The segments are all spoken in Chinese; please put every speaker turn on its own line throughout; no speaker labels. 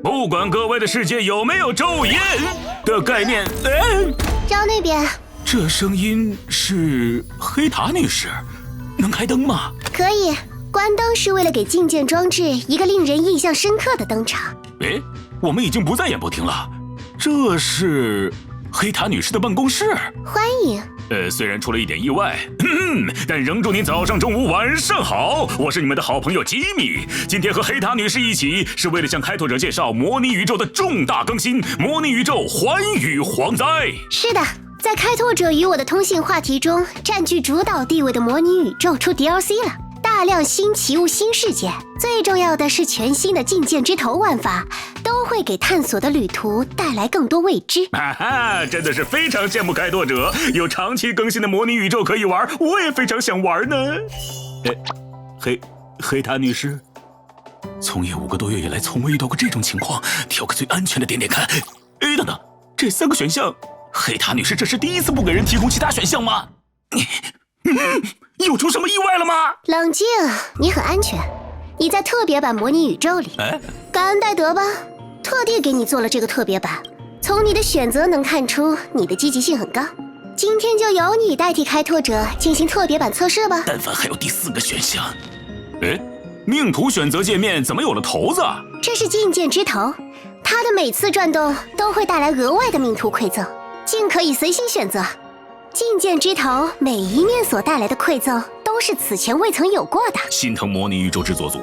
不管各位的世界有没有昼夜的概念，
绕那边。
这声音是黑塔女士，能开灯吗？
可以，关灯是为了给觐见装置一个令人印象深刻的登场。
我们已经不在演播厅了，这是黑塔女士的办公室。
欢迎。
虽然出了一点意外，但仍祝您早上、中午、晚上好。我是你们的好朋友吉米，今天和黑塔女士一起，是为了向开拓者介绍模拟宇宙的重大更新——模拟宇宙环宇蝗灾。
是的，在开拓者与我的通信话题中，占据主导地位的模拟宇宙出 DLC 了，大量新奇物、新事件，最重要的是全新的觐见之头玩法，都会给探索的旅途带来更多未知。
真的是非常羡慕开拓者有长期更新的模拟宇宙可以玩，我也非常想玩呢。黑塔女士，从业5个多月以来，从未遇到过这种情况，挑个最安全的点点看。等等，这3个选项，黑塔女士这是第一次不给人提供其他选项吗？有出什么意外了吗？
冷静，你很安全，你在特别版模拟宇宙里。感恩戴德吧，特地给你做了这个特别版。从你的选择能看出你的积极性很高。今天就由你代替开拓者进行特别版测试吧。
但凡还有第4个选项。命图选择界面怎么有了头子？
这是觐见之头，它的每次转动都会带来额外的命图馈赠，尽可以随心选择。觐见之头每一面所带来的馈赠都是此前未曾有过的。
心疼模拟宇宙制作组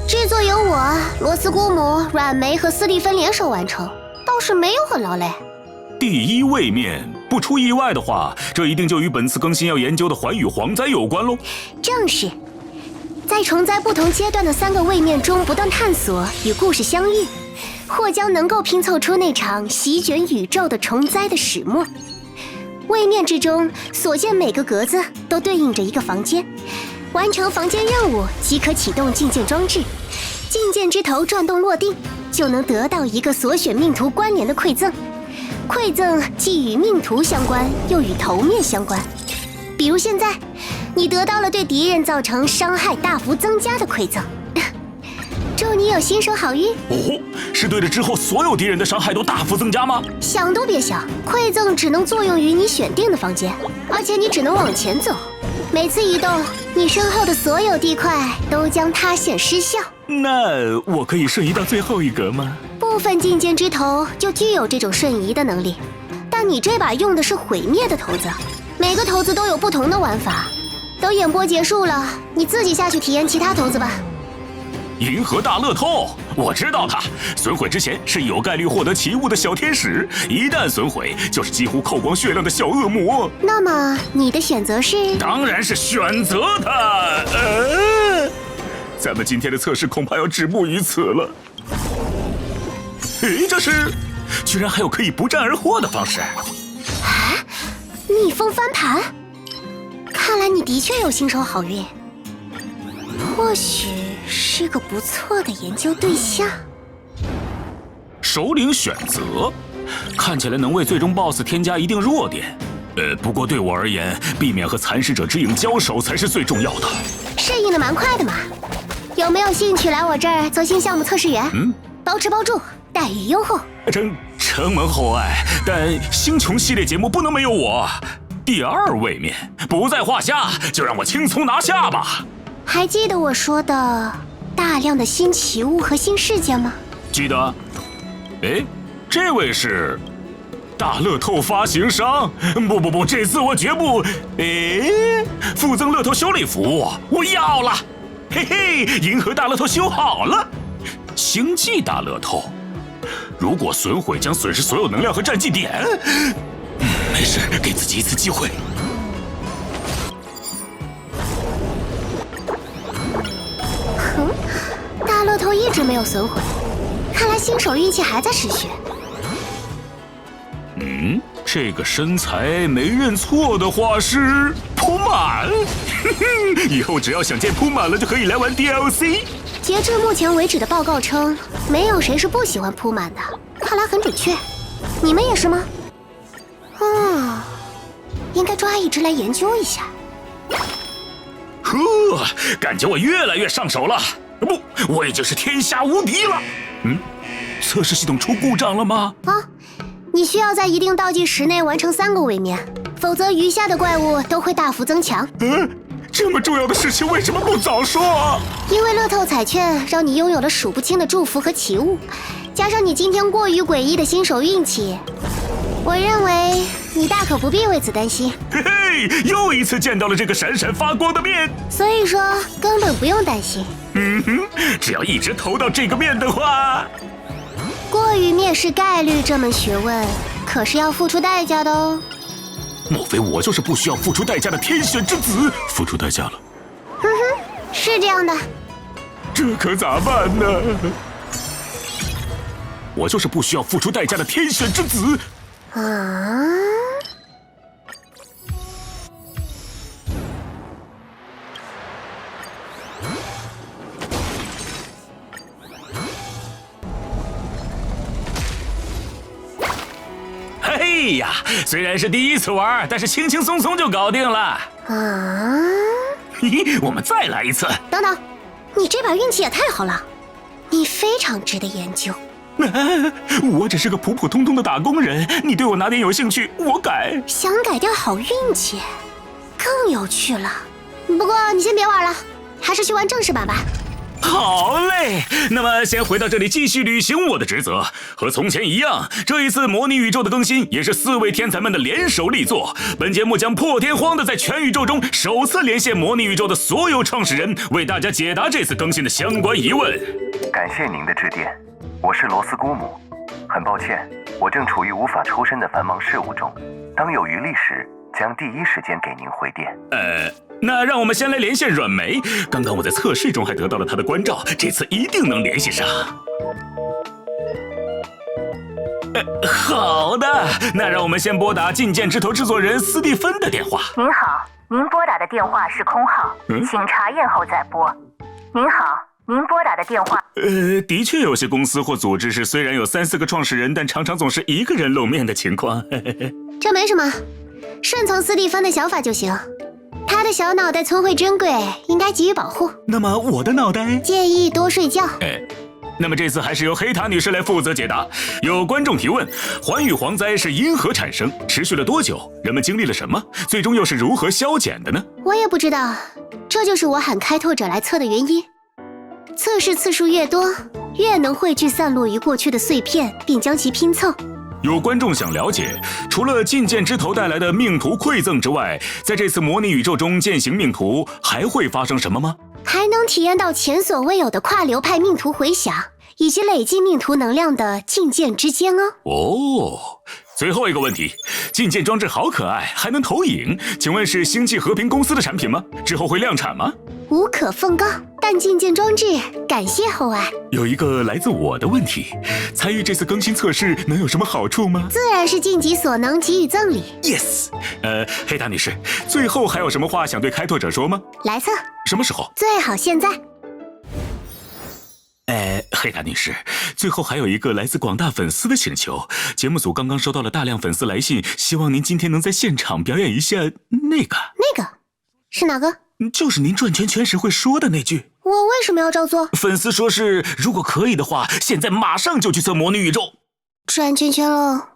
制作由我、罗斯姑母、阮梅和斯蒂芬联手完成，倒是没有很劳累。
第1位面，不出意外的话，这一定就与本次更新要研究的环宇蝗灾有关喽。
正是，在虫灾不同阶段的3个位面中不断探索，与故事相遇，或将能够拼凑出那场席卷宇宙的虫灾的始末。位面之中所见每个格子都对应着一个房间，完成房间任务即可启动觐见装置，觐见之头转动落定，就能得到一个所选命图关联的馈赠。馈赠既与命图相关，又与头面相关。比如现在，你得到了对敌人造成伤害大幅增加的馈赠。祝你有新手好运。
是对着之后所有敌人的伤害都大幅增加吗？
想都别想，馈赠只能作用于你选定的房间，而且你只能往前走。每次移动，你身后的所有地块都将塌陷失效。
那我可以瞬移到最后一格吗？
部分觐见之头就具有这种瞬移的能力，但你这把用的是毁灭的头子，每个头子都有不同的玩法。等演播结束了，你自己下去体验其他头子吧。
银河大乐透，我知道它。损毁之前是有概率获得奇物的小天使，一旦损毁，就是几乎扣光血量的小恶魔。
那么你的选择是？
当然是选择它。咱们今天的测试恐怕要止步于此了。这是，居然还有可以不战而获的方式。
逆风翻盘，看来你的确有新手好运，或许是个不错的研究对象。
首领选择，看起来能为最终 BOSS 添加一定弱点。不过对我而言，避免和蚕食者之影交手才是最重要的。
适应的蛮快的嘛。有没有兴趣来我这儿做新项目测试员？包吃包住，待遇优厚。
承蒙厚爱，但星穹系列节目不能没有我。第2位面不在话下，就让我轻松拿下吧。
还记得我说的大量的新奇物和新事件吗？
记得。这位是大乐透发行商？不，这次我绝不。附赠乐透修理服务，我要了。银河大乐透修好了。星际大乐透，如果损毁将损失所有能量和战绩点。没事，给自己一次机会。
大乐透一直没有损毁，看来新手运气还在失血。
这个身材没认错的话是铺满。以后只要想见铺满了就可以来玩 DLC。
截至目前为止的报告称，没有谁是不喜欢铺满的，看来很准确。你们也是吗？应该抓一只来研究一下。
感觉我越来越上手了。不，我已经是天下无敌了。测试系统出故障了吗？
啊，你需要在一定倒计时内完成3个位面，否则余下的怪物都会大幅增强。
这么重要的事情为什么不早说啊？
因为乐透彩券让你拥有了数不清的祝福和奇物，加上你今天过于诡异的新手运气，我认为你大可不必为此担心。
嘿嘿，又一次见到了这个闪闪发光的面，
所以说根本不用担心。
只要一直投到这个面的话，
过于面试概率这门学问可是要付出代价的哦。
莫非我就是不需要付出代价的天选之子？付出代价了？
是这样的。
这可咋办呢？我就是不需要付出代价的天选之子。
啊！
嘿呀，虽然是第一次玩，但是轻轻松松就搞定了。
啊！
我们再来一次。
等等，你这把运气也太好了，你非常值得研究。
我只是个普普通通的打工人，你对我哪点有兴趣，我改。
想改掉好运气，更有趣了。不过你先别玩了，还是去玩正式版吧。
好嘞，那么先回到这里继续履行我的职责。和从前一样，这一次模拟宇宙的更新也是4位天才们的联手力作。本节目将破天荒的在全宇宙中首次连线模拟宇宙的所有创始人，为大家解答这次更新的相关疑问。
感谢您的致电，我是罗斯姑母。很抱歉，我正处于无法抽身的繁忙事务中，当有余力时，将第一时间给您回电。
那让我们先来连线软梅。刚刚我在测试中还得到了她的关照，这次一定能联系上。好的，那让我们先拨打《进谏之头》制作人斯蒂芬的电话。
您好，您拨打的电话是空号，请查验后再拨。您好，您拨打的电话……
的确有些公司或组织是虽然有3、4个创始人，但常常总是一个人露面的情况。
这没什么，顺从斯蒂芬的想法就行。他的小脑袋聪慧珍贵，应该给予保护。
那么我的脑袋？
建议多睡觉。
那么这次还是由黑塔女士来负责解答。有观众提问：环宇蝗灾是因何产生？持续了多久？人们经历了什么？最终又是如何消减的呢？
我也不知道，这就是我喊开拓者来测的原因。测试次数越多，越能汇聚散落于过去的碎片，并将其拼凑。
有观众想了解，除了进谏之头带来的命图馈赠之外，在这次模拟宇宙中践行命图还会发生什么吗？
还能体验到前所未有的跨流派命图回响，以及累积命图能量的进谏之间哦。
最后一个问题，进谏装置好可爱，还能投影，请问是星际和平公司的产品吗？之后会量产吗？
无可奉告，但进谏装置感谢厚爱。
有一个来自我的问题，参与这次更新测试能有什么好处吗？
自然是尽己所能给予赠礼。
Yes。 黑塔女士，最后还有什么话想对开拓者说吗？
来测。
什么时候？
最好现在。
黑塔女士，最后还有一个来自广大粉丝的请求，节目组刚刚收到了大量粉丝来信，希望您今天能在现场表演一下那个
是哪个？
就是您转圈圈时会说的那句。
我为什么要照做？
粉丝说是如果可以的话，现在马上就去测模拟宇宙。
转圈圈喽。